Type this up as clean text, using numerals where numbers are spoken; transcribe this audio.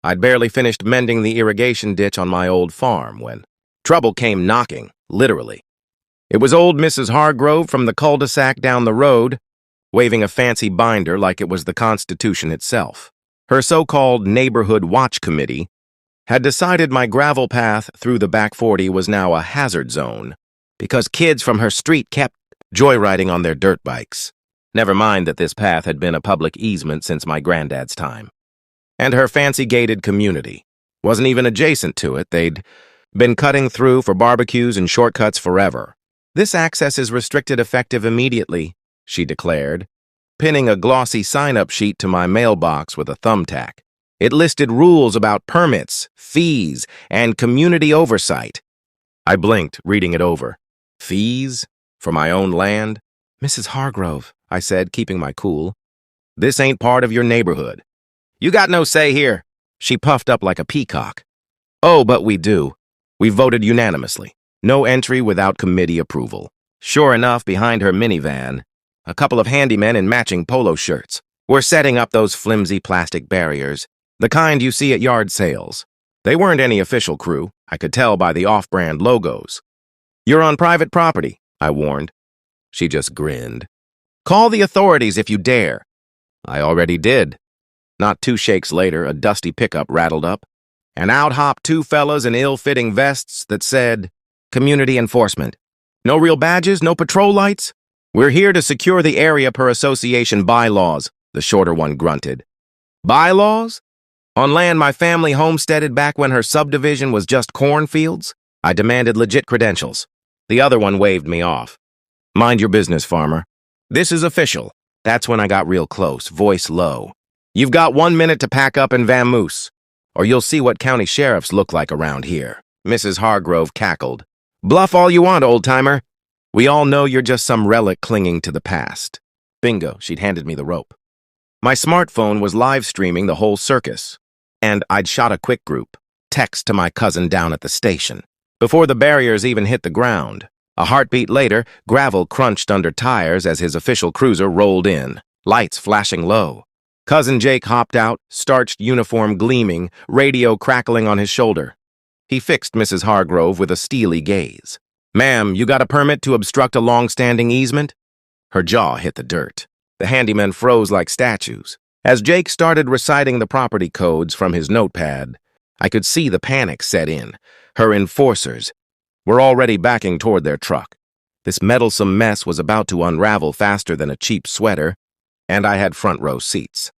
I'd barely finished mending the irrigation ditch on my old farm when trouble came knocking, literally. It was old Mrs. Hargrove from the cul-de-sac down the road, waving a fancy binder like it was the Constitution itself. Her so-called neighborhood watch committee had decided my gravel path through the back 40 was now a hazard zone because kids from her street kept joyriding on their dirt bikes. Never mind that this path had been a public easement since my granddad's time. And her fancy gated community wasn't even adjacent to it. They'd been cutting through for barbecues and shortcuts forever. This access is restricted effective immediately, she declared, pinning a glossy sign-up sheet to my mailbox with a thumbtack. It listed rules about permits, fees, and community oversight. I blinked, reading it over. Fees? For my own land? Mrs. Hargrove, I said, keeping my cool. This ain't part of your neighborhood. You got no say here. She puffed up like a peacock. Oh, but we do. We voted unanimously. No entry without committee approval. Sure enough, behind her minivan, a couple of handymen in matching polo shirts were setting up those flimsy plastic barriers, the kind you see at yard sales. They weren't any official crew. I could tell by the off-brand logos. You're on private property, I warned. She just grinned. Call the authorities if you dare. I already did. Not 2 shakes later, a dusty pickup rattled up, and out hopped 2 fellas in ill-fitting vests that said, Community Enforcement. No real badges, no patrol lights? We're here to secure the area per association bylaws, the shorter one grunted. Bylaws? On land my family homesteaded back when her subdivision was just cornfields? I demanded legit credentials. The other one waved me off. Mind your business, farmer. This is official. That's when I got real close, voice low. You've got 1 minute to pack up and vamoose, or you'll see what county sheriffs look like around here. Mrs. Hargrove cackled. Bluff all you want, old-timer. We all know you're just some relic clinging to the past. Bingo, she'd handed me the rope. My smartphone was live streaming the whole circus, and I'd shot a quick group, text to my cousin down at the station. Before the barriers even hit the ground, a heartbeat later, gravel crunched under tires as his official cruiser rolled in, lights flashing low. Cousin Jake hopped out, starched uniform gleaming, radio crackling on his shoulder. He fixed Mrs. Hargrove with a steely gaze. Ma'am, you got a permit to obstruct a long-standing easement? Her jaw hit the dirt. The handymen froze like statues. As Jake started reciting the property codes from his notepad, I could see the panic set in. Her enforcers were already backing toward their truck. This meddlesome mess was about to unravel faster than a cheap sweater, and I had front row seats.